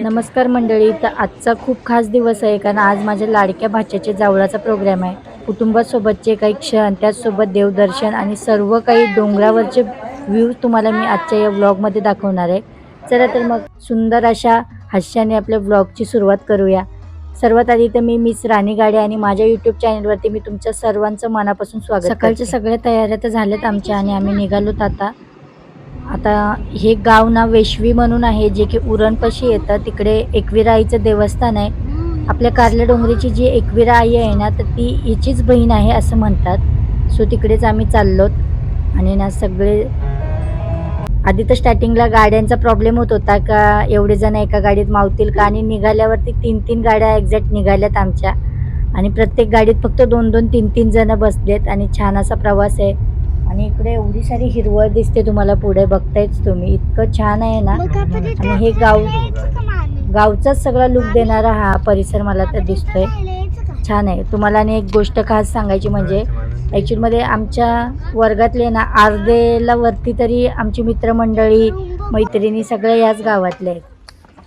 नमस्कार मंडळी. तर आजचा खूप खास दिवस आहे, कारण आज माझ्या लाडक्या भाच्याचे जावळाचा प्रोग्राम आहे. कुटुंबासोबतचे काही क्षण, त्याचसोबत देवदर्शन आणि सर्व काही डोंगरावरचे व्ह्यूज तुम्हाला मी आजच्या या व्लॉगमध्ये दाखवणार आहे. चला तर मग सुंदर अशा हास्याने आपल्या व्लॉगची सुरुवात करूया. सर्वात आधी तर मी मिस राणी गाडे आणि माझ्या यूट्यूब चॅनलवरती मी तुमच्या सर्वांचं मनापासून स्वागत करते. सकाळच्या सगळ्या तयाऱ्या तर झाल्यात आमच्या आणि आम्ही निघालोत आता हे गाव ना वेशवी म्हणून आहे, जे की उरणपाशी येतं. तिकडे एकविरा आईचं देवस्थान आहे. आपल्या कारल्या डोंगरीची जी एकविरा आई आहे ना, तर ती हिचीच बहीण आहे असं म्हणतात. सो तिकडेच आम्ही चाललोत. आणि ना सगळे आधी तर स्टार्टिंगला गाड्यांचा प्रॉब्लेम होत होता, का एवढे जण एका गाडीत मावतील का, आणि निघाल्यावरती 3-3 गाड्या एक्झॅक्ट निघाल्यात आमच्या. आणि प्रत्येक गाडीत फक्त 2-2 3-3 जण बसलेत आणि छान असा प्रवास आहे. आणि इकडे एवढी सारी हिरवळ दिसते तुम्हाला, पुढे बघतायच तुम्ही, इतकं छान आहे ना. आणि हे गावचाच सगळा लुक देणारा हा परिसर मला तर दिसतोय. छान आहे. तुम्हाला आणि एक गोष्ट खास सांगायची म्हणजे ॲक्च्युअलमध्ये आमच्या वर्गातले ना अर्धेला वरती तरी आमची मित्रमंडळी, मैत्रिणी सगळ्या याच गावातल्या आहेत.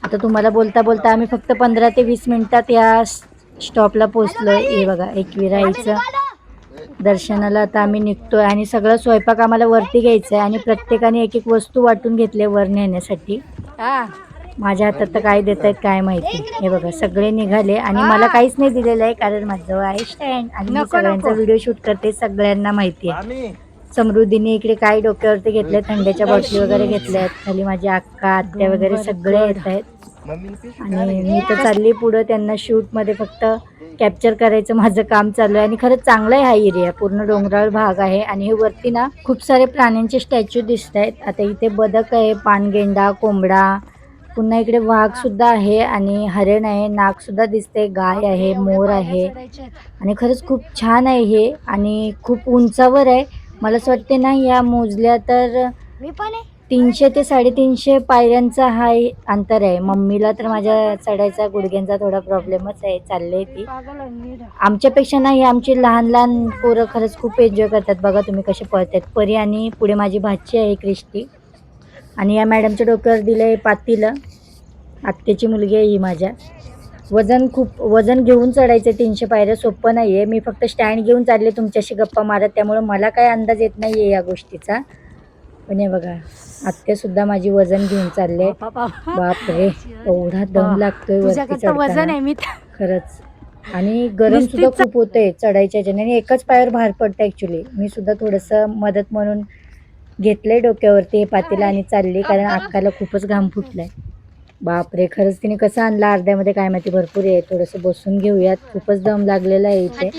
आता तुम्हाला बोलता बोलता आम्ही फक्त 15 ते 20 मिनिटात या स्टॉपला पोचलो. हे बघा एकविरा आईचं दर्शनाला आता आम्ही निघतोय. आणि सगळं स्वयंपाक आम्हाला वरती घ्यायचं आहे आणि प्रत्येकाने एक एक वस्तू वाटून घेतली वर नेण्यासाठी. माझ्या हातात तर काय देत आहेत काय माहिती. हे बघा सगळे निघाले आणि मला काहीच नाही दिलेलं आहे, कारण माझं आहे स्टँड आणि मी सगळ्यांचा व्हिडिओ शूट करते, सगळ्यांना माहिती आहे. समृद्धीने इकडे काय डोक्यावरती घेतले, थंड्याच्या बॉटली वगैरे घेतल्यात. खाली माझी अक्का आत्या वगैरे सगळे येत आहेत. आणि मी तर चालली पुढं, त्यांना शूटमध्ये फक्त कॅप्चर करायचं माझं काम चालू आहे. आणि खरंच चांगला आहे हा एरिया, पूर्ण डोंगराळ भाग आहे. आणि हे वरती ना खूप सारे प्राण्यांचे स्टॅच्यू दिसत आहेत. आता इथे बदक आहे, पानगेंडा, कोंबडा, पुन्हा इकडे वाघ सुद्धा आहे आणि हरण आहे, नाग सुद्धा दिसते, गाय आहे, मोर आहे. आणि खरंच खूप छान आहे हे. आणि खूप उंचावर आहे. मला असं वाटते ना, या मोजल्या तर 300 ते 350 पायऱ्यांचा हा अंतर आहे. मम्मीला तर माझ्या चढायचा गुडघ्यांचा थोडा प्रॉब्लेमच आहे, चालले ती. आमच्यापेक्षा ना ही आमची लहान लहान पोरं खरंच खूप एन्जॉय करतात. बघा तुम्ही कसे पळतात. परी आणि पुढे माझी भाची आहे क्रिस्टी. आणि या मॅडमच्या डोक्यावर दिलंय पातीलं, आत्याची मुलगी आहे ही माझ्या. वजन घेऊन चढायचं 300 पायऱ्या, सोपं नाही आहे. मी फक्त स्टँड घेऊन चालले तुमच्याशी गप्पा मारत, त्यामुळं मला काय अंदाज येत नाही आहे या गोष्टीचा. पण हे बघा आत्यासुद्धा माझी वजन घेऊन चालले. बापरे, एवढा दम लागतोय वरती चढताना खरंच. आणि गरम सुद्धा खूप होतंय चढायच्या ह्याच्याने, आणि एकाच पायावर भार पडतं ॲक्च्युली. मी सुद्धा थोडंसं मदत म्हणून घेतलंय डोक्यावरती हे पातेलं आणि चालली, कारण अक्काला खूपच घाम फुटलाय. बापरे, खरंच तिने कसं आणलं अर्ध्यामध्ये काय माहिती. भरपूर आहे. थोडंसं बसून घेऊयात, खूपच दम लागलेला आहे इथे.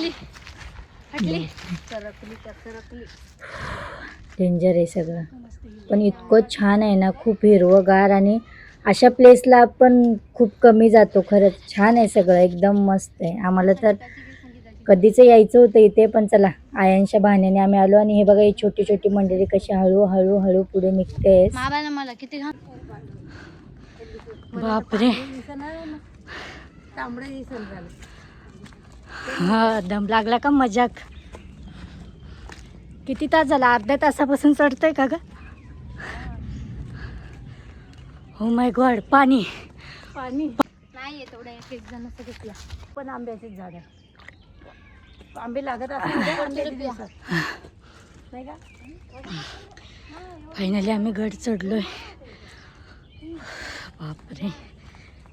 डेंजर आहे सगळं, पण इतकं छान आहे ना, खूप हिरवंगार. आणि अशा प्लेसला आपण खूप कमी जातो. खरंच छान आहे सगळं, एकदम मस्त आहे. आम्हाला तर कधीच यायचं होतं इथे, पण चला आयांच्या बहाण्याने आम्ही आलो. आणि हे बघा ही छोटी छोटी मंडळी कशी हळूहळू हळू पुढे निघते. बापरे, हा दम लागला का मजाक. किती तास झाला, अर्ध्या तासापासून चढतोय का ग. हो माय गॉड, पाणी नाही तेवढं. एक जण घेतला, पण आंब्याचीच झाड आहे. आंबे लागत असतात नाही का. फायनली आम्ही गड चढलोय. बापरे,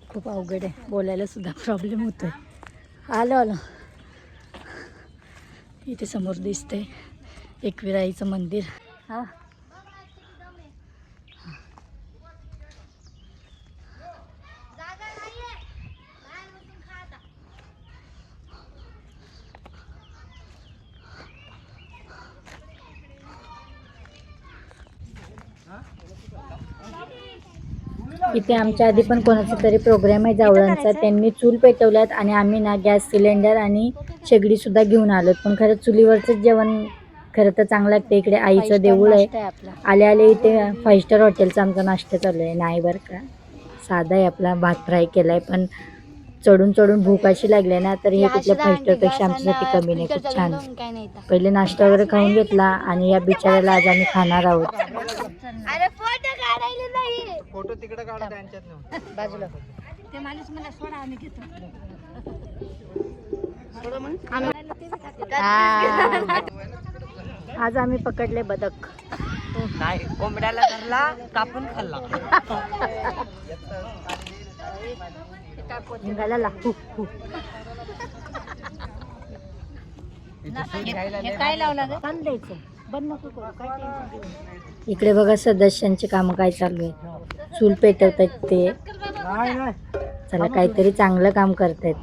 खूप अवघड आहे, बोलायला सुद्धा प्रॉब्लेम होतोय. आलो इथे समोर दिसते एकविरा आईचं मंदिर. हा इथे आमच्या आधी पण कोणाचा तरी प्रोग्राम आहे जावळांचा. त्यांनी चूल पेटवल्यात आणि आम्ही ना गॅस सिलेंडर आणि शेगडी सुद्धा घेऊन आलोत. पण खरं चुलीवरचं जेवण खरं तर चांगलं लागतं. इकडे आईचं देऊळ आहे. आले आले इथे 5 स्टार हॉटेलचा आमचा नाश्ता चालू आहे. नाही बरं का, साधा आहे आपला, भात फ्राय केला आहे. पण चढून चढून भूक अशी लागली ना, तर हे कुठल्या 5 स्टारपेक्षा आमच्यासाठी कमी नाही. खूप छान. पहिले नाश्ता वगैरे खाऊन घेतला आणि या बिचाऱ्याला आज आम्ही खाणार आहोत. फोटो तिकडे काढा त्यांच्यात बाजूला. ते माणूस मला सोडा आम्ही घेतो. आज आम्ही पकडले बदक. नाही, कोंबड्याला धरला, कापून खाल्ला. निघाला लागू. काय लावला ग? चालू द्यायचं, बंद नको करू, काय टेन्शन घेऊ नका. इकडे बघा सदस्यांचे काम काय चालू आहे. चूल पेटवत आहेत ते. चला काहीतरी चांगलं काम करतायत.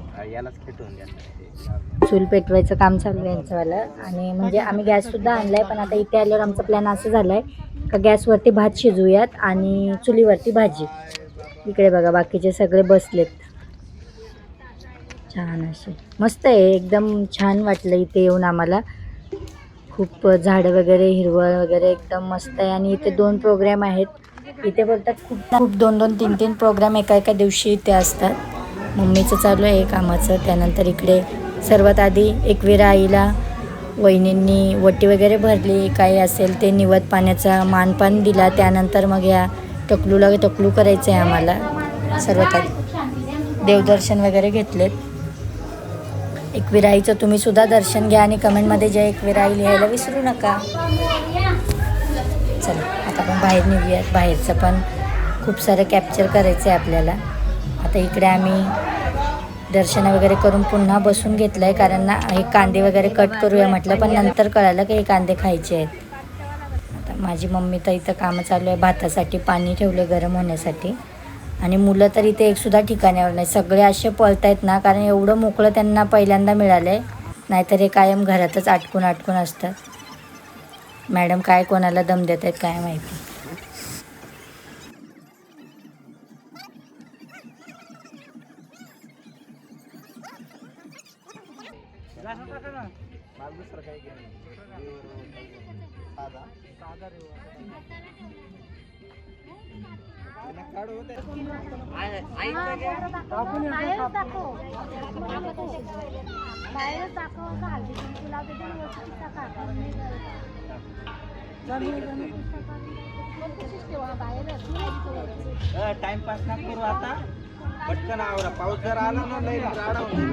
चूल पेटवायचं काम चालू आहे यांचंवालं. आणि म्हणजे आम्ही गॅस सुद्धा आणलाय, पण आता इथे आल्यावर आमचा प्लॅन असं झालाय का गॅसवरती भात शिजवूयात आणि चुलीवरती भाजी. इकडे बघा बाकीचे सगळे बसलेत. छान असे मस्त आहे, एकदम छान वाटलं इथे येऊन आम्हाला. खूप झाडं वगैरे हिरवळ वगैरे एकदम मस्त आहे. आणि इथे 2 प्रोग्राम आहेत. इथे बोलतात खूप 2-2, 3-3 प्रोग्राम एका दिवशी इथे असतात. मम्मीचं चालू आहे कामाचं. त्यानंतर इकडे सर्वात आधी एकविरा आईला वहिनींनी वटी वगैरे भरली, काही असेल ते निवद पाण्याचा मानपान दिला. त्यानंतर मग ह्या टकलू करायचं आहे आम्हाला. सर्वात आधी देवदर्शन वगैरे घेतलेत. एकविरा आईचं तुम्ही सुद्धा दर्शन घ्या आणि कमेंटमध्ये जय एकविरा आई लिहायला विसरू नका. चला आता आपण बाहेर निघूयात. बाहेरचं पण खूप सारं कॅप्चर करायचं आहे आपल्याला. आता इकडे आम्ही दर्शन वगैरे करून पुन्हा बसून घेतलं आहे, कारण ना हे कांदे वगैरे कट करूया म्हटलं, पण नंतर कळालं की हे कांदे खायचे आहेत. आता माझी मम्मी तर इथं कामं चालू आहे. भातासाठी पाणी ठेवलं गरम होण्यासाठी. आणि मुलं तर इथे एकसुद्धा ठिकाण्यावर नाही, सगळे असे पळत आहेत ना, कारण एवढं मोकळं त्यांना पहिल्यांदा मिळालं आहे. नाहीतर हे कायम घरातच अटकून असतात. मॅडम काय कोणाला दम देत आहेत काय माहिती. टाइमपास ना करू आता, पटकन आवरा. पाऊस जर आला ना लई राडा होईल.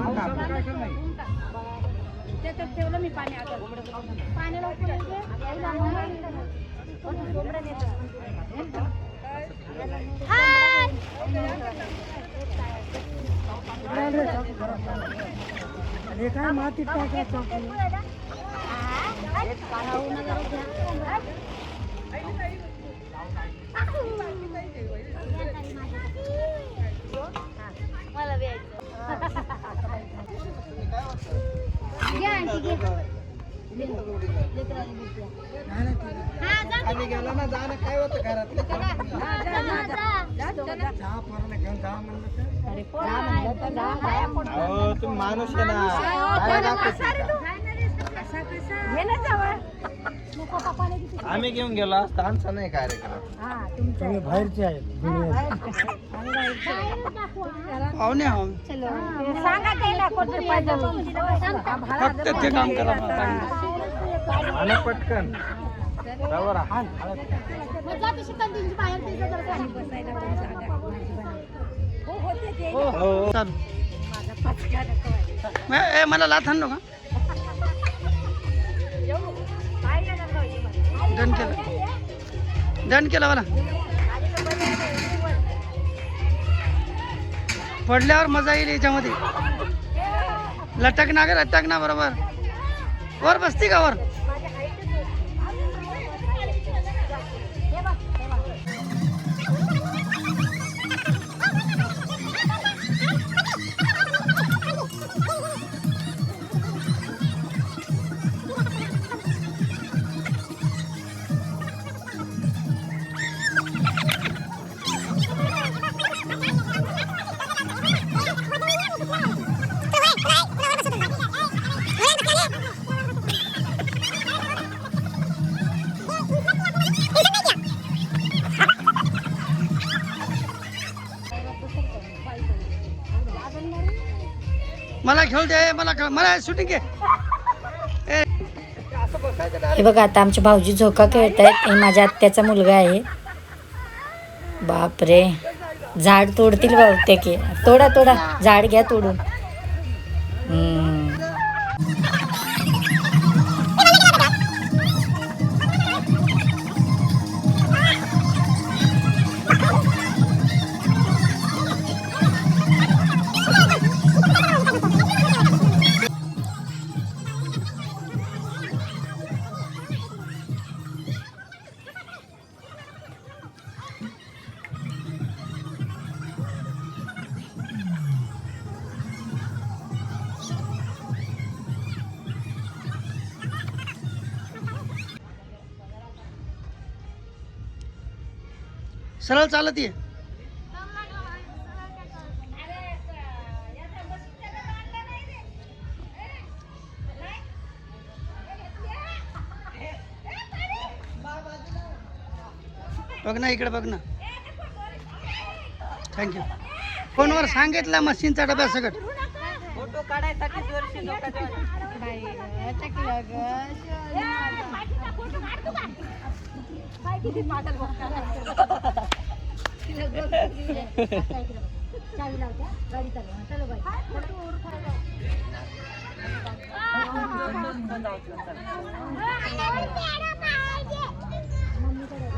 त्याच्यात ठेवलं मी पाणी. आता पाणी काय माती टाकायचं. खाली गेला ना जाणं काय होतं घरात. तुम्ही माणूस आहे ना. आम्ही घेऊन गेलो असता, आमचा नाही कार्यक्रम. तुम्ही बाहेरचे आहेत पाहुणे आहो. फक्त ते काम करा आणि पटकन मला लाथ आणलो का. डन केलं मला. पडल्यावर मजा येईल याच्यामध्ये. लटक ना बरोबर. वर बसती का वर. मला खेळ दे, मला शूटिंग घे. हे बघा आता आमचे भाऊजी झोका खेळत आहेत. हे माझ्या आत्याचा मुलगा आहे. बापरे झाड तोडतील बहुतेक की. तोडा तोडा झाड घ्या तोडून. सरळ चालत ये. बघ ना इकडे बघ ना. थँक्यू. फोनवर सांगितलं मशीनचा डबा सगळं. फोटो काढायसाठी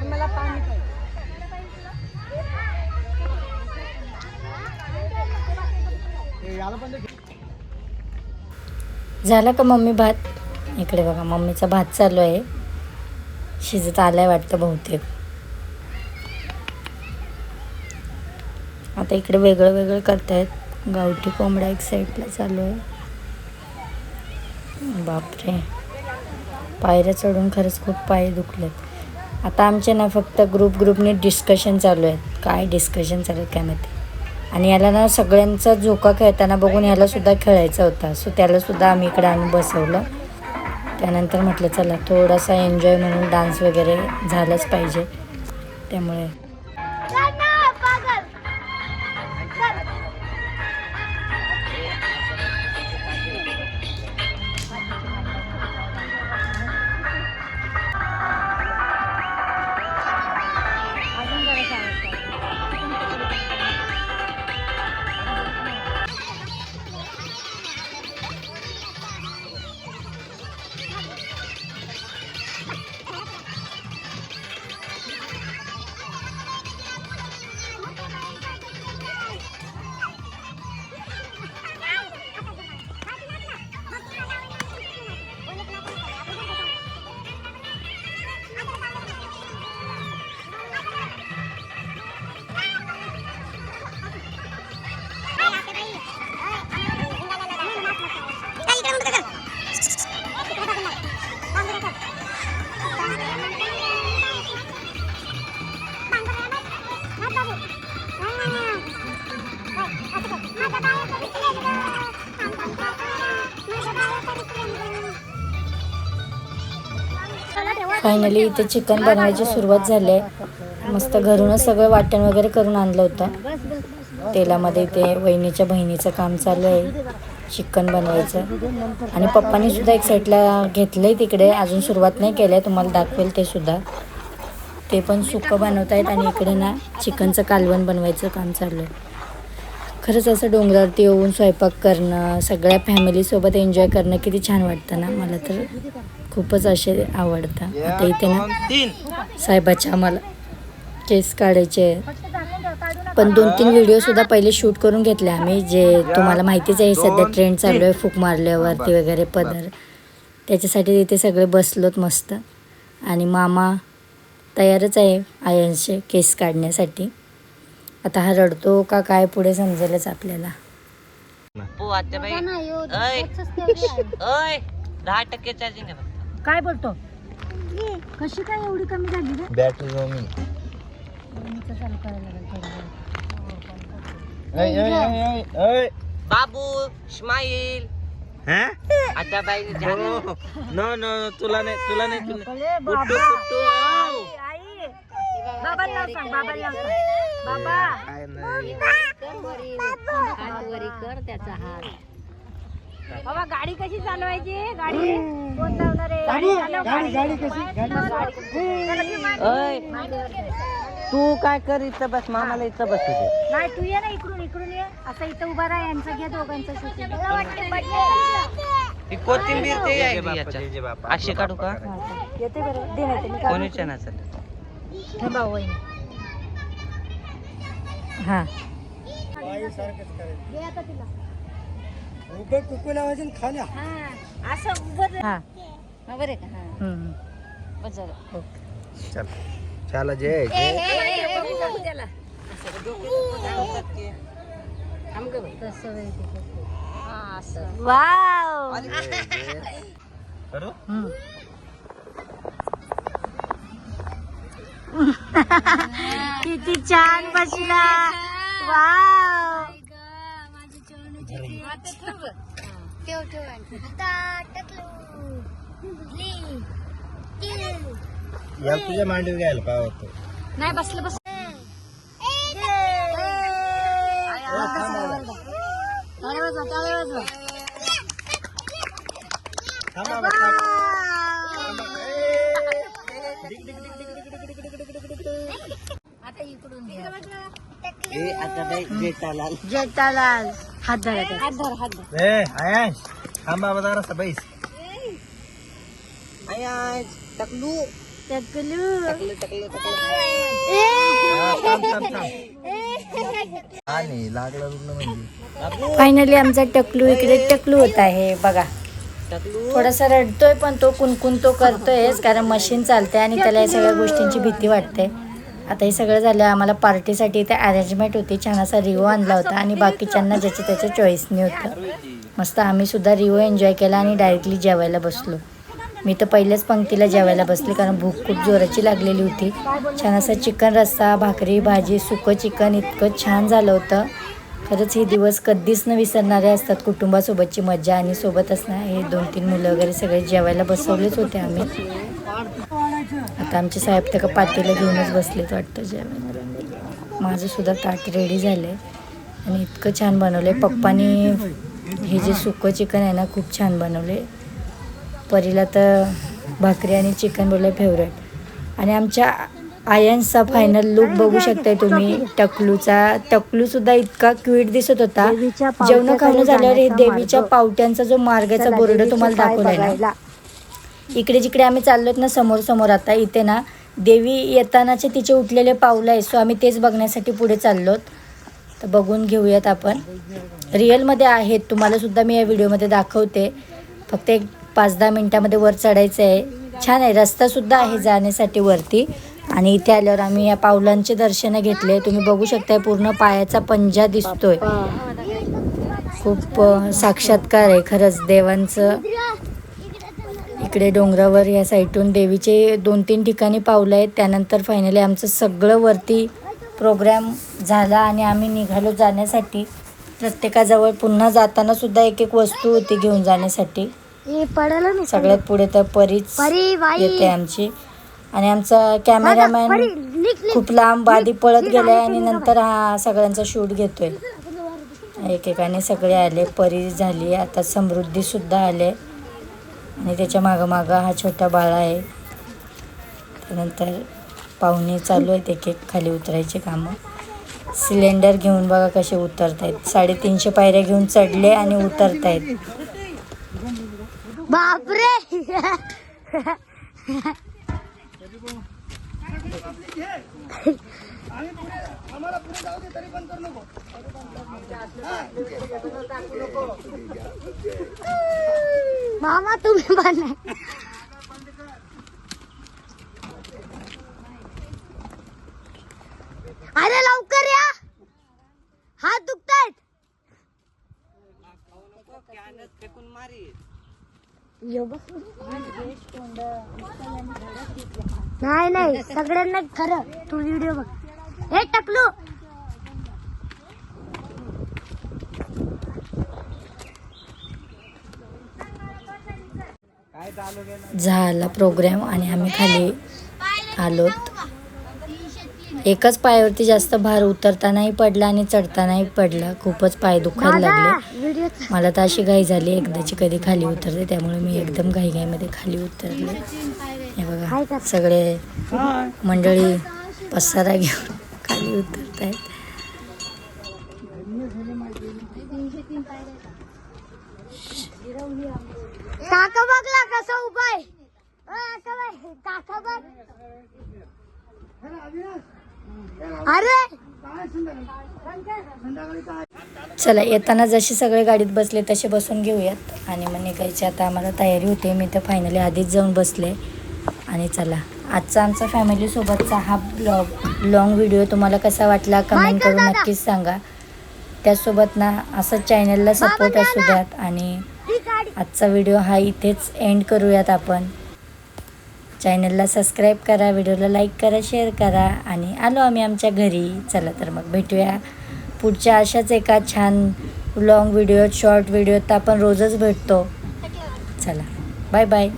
मला पाणी झाला का मम्मी भात? इकडे बघा मम्मीचा भात चालू आहे. शिजत आलाय वाटतं बहुतेक. आता इकडे वेगळं वेगळं करतायत. गावठी कोंबडा एक साईडला चालू आहे. बापरे, पायऱ्या चढून खरंच खूप पाय दुखलेत. आता आमचे ना फक्त ग्रुपने डिस्कशन चालू आहेत. काय डिस्कशन चालू आहेत काय माहिती. आणि याला ना सगळ्यांचा झोका खेळताना बघून याला सुद्धा खेळायचा होता. सो त्याला सुद्धा आम्ही इकडे आणून बसवलं. त्यानंतर म्हटलं चला थोडासा एन्जॉय म्हणून डान्स वगैरे झालंच पाहिजे. त्यामुळे फायनली इथे चिकन बनवायची सुरुवात झाली आहे. मस्त घरूनच सगळं वाटण वगैरे करून आणलं होतं. तेलामध्ये ते वहिनीच्या बहिणीचं काम चालू आहे चिकन बनवायचं. आणि पप्पांनी सुद्धा एक साईडला घेतलं आहे तिकडे. अजून सुरुवात नाही केलं आहे. तुम्हाला दाखवेल ते सुद्धा. ते पण सुकं बनवत आहेत. आणि इकडे ना चिकनचं कालवण बनवायचं काम चालू आहे. खरंच असं डोंगरावरती येऊन स्वयंपाक करणं, सगळ्या फॅमिलीसोबत एन्जॉय करणं किती छान वाटतं ना. मला तर खूपच असे आवडतं. आता इथे ना साहेबाच्या आम्हाला केस काढायचे आहेत. पण 2-3 व्हिडिओसुद्धा पहिले शूट करून घेतले आम्ही. जे तुम्हाला माहितीच आहे सध्या ट्रेंड चालू आहे फूक मारल्यावरती वगैरे पदर. त्याच्यासाठी तिथे सगळे बसलोत मस्त. आणि मामा तयारच आहे आयन्सचे केस काढण्यासाठी. आता हा रडतो का काय पुढे समजेलच आपल्याला. 10% चार्जिंग आहे. काय बोलतो? कशी काय एवढी कमी झाली रे? बॅटरी कमी. चालू करायला लागेल. बाबू स्माईल आता बाई नो नो तुला नाही बाबा बाबाला सांग, बाबाला सांग. बाबा बाबा गाडी कशी चालवायची? गाडी कोण चालवणार आहे? गाडी कशी? तू काय कर इथं बस, मामाला इथं बसू दे. नाही तू ये ना इकडून ये असं इथं उभा राहा, यांचा घ्या दोघांचा शूटिंग. ही कोथिंबीर ते आहे की याच्यात. अशी काढू का? येते बरं दे, नाही तर कोणी चणाचं? थांबा वहिनी. हा असं उभं हा बरं आहे का? हा. हम्म. बस झालं. चल चला जय जय. बघू त्याला. तसं वेळ तिथे. हा, असं. वाव करू हम्म. किती छान बसला. वाव या तुझ्या मांडीवर घ्यायला पाहतो. नाही बसलं बस. आता इकडून घ्या. जेठालाल हात धरा त्याचा. हात धर हात धर. ए आयश थांब बाबा जरासा बैस. टकलू टकलू. थांब थांब थांब. आणि लागला रुग्ण म्हणजे फायनली आमचा टकलू इकडे टकलू होत आहे बघा. थोडासा रडतोय पण तो कुणकुण तो करतोयच, कारण मशीन चालते आणि त्याला या सगळ्या गोष्टींची भीती वाटते. आता हे सगळं झालं. आम्हाला पार्टीसाठी इथे अरेंजमेंट होती, छान असा रिओ आणला होता आणि बाकीच्यांना ज्याच्या त्याच्या चॉईसने होतं. मस्त आम्ही सुद्धा रिओ एन्जॉय केला आणि डायरेक्टली जेवायला बसलो. मी तर पहिल्याच पंक्तीला जेवायला बसले, कारण भूक खूप जोराची लागलेली होती. छान असा चिकन रस्सा, भाकरी, भाजी, सुकं चिकन इतकं छान झालं होतं. खरंच हे दिवस कधीच न विसरणारे असतात. कुटुंबासोबतची मजा आणि सोबत असणार. हे 2-3 मुलं वगैरे सगळे जेवायला बसवलेच होते आम्ही. आता आमचे साहेब त्या का पातेलं घेऊनच बसलेत वाटतं जेवायला. माझं सुद्धा ताट रेडी झालं आहे आणि इतकं छान बनवलं आहे. पप्पानी हे जे सुकं चिकन आहे ना खूप छान बनवले. परीला तर भाकरी आणि चिकन बोललं फेवरेट. आणि आमच्या आयन्सचा फायनल लुक बघू शकताय तुम्ही टकलूचा. टकलूसुद्धा इतका क्यूट दिसत होता. जेवण खाणं झाल्यावर हे देवीच्या पावट्यांचा जो मार्गाचा बोर्ड तुम्हाला दाखवलाय ना, इकडे जिकडे आम्ही चाललोत ना समोर समोर, आता इथे ना देवी येतानाचे तिचे उठलेले पावलं आहे. सो आम्ही तेच बघण्यासाठी पुढे चाललोत. तर बघून घेऊयात आपण. रिअलमध्ये आहेत, तुम्हाला सुद्धा मी या व्हिडिओमध्ये दाखवते. फक्त एक 5-10 मिनटामध्ये वर चढायचं आहे. छान आहे, रस्तासुद्धा आहे जाण्यासाठी वरती. आणि इथे आल्यावर आम्ही या पावलांचे दर्शन घेतले. तुम्ही बघू शकताय पूर्ण पायाचा पंजा दिसतोय. खूप साक्षात्कार आहे खरंच देवांचं. इकडे डोंगरावर या साईडून देवीचे 2-3 ठिकाणी पावलं आहेत. त्यानंतर फायनली आमचं सगळं वरती प्रोग्राम झाला आणि आम्ही निघालो जाण्यासाठी. प्रत्येकाजवळ पुन्हा जाताना सुद्धा एक वस्तू होती घेऊन जाण्यासाठी. सगळ्यात पुढे तर परीच येते आमची. आणि आमचा कॅमेरामॅन खूप लांब आधी पळत गेलाय आणि नंतर हा सगळ्यांचा शूट घेतोय. एकेकाने सगळे आले. परी झाली, आता समृद्धी सुद्धा आले आणि त्याच्या मागं हा छोटा बाळा आहे. त्यानंतर पाहुणे चालू आहेत एक एक खाली उतरायचे कामं. सिलेंडर घेऊन बघा कसे उतरतायत. 350 पायऱ्या घेऊन चढले आणि उतरतायत. बापरे. मामा तुम्ही बना. अरे लवकर या, हात दुखतायत. नाही सगळ्यांना खरं. तू व्हिडिओ बघ. हे टकलू झाला प्रोग्राम आणि आम्ही खाली आलोत. एकच पायावरती जास्त भार उतरतानाही पडला आणि चढतानाही पडला. खूपच पाय दुखायला लागले. मला तर अशी घाई झाली एकदाची कधी खाली उतरते, त्यामुळे मी एकदम घाईमध्ये खाली उतरले. हे बघा सगळे मंडळी पसारा घेऊन खाली उतरत आहेत. काका बघला कसा उपाय काका बघ. अरे चला येताना जसे सगळे गाडीत बसले तसे बसून घेऊयात आणि मग निघायची आता आम्हाला तयारी होते. मी तर फायनली आधीच जाऊन बसले. आणि चला आजचा आमचा फॅमिलीसोबतचा हा लॉंग व्हिडिओ तुम्हाला कसा वाटला कमेंट करून नक्कीच सांगा. त्यासोबत ना असं चॅनलला सपोर्ट असू द्यात. आणि आजचा व्हिडिओ हा इथेच एंड करूयात आपण. चॅनलला सबस्क्राईब करा, व्हिडिओला लाईक करा, शेअर करा. आणि आलो आम्ही आमच्या घरी. चला तर मग भेटूया पुढच्या अशाच एका छान लॉंग व्हिडिओत, शॉर्ट व्हिडिओत. आपण रोजच भेटतो. चला बाय बाय.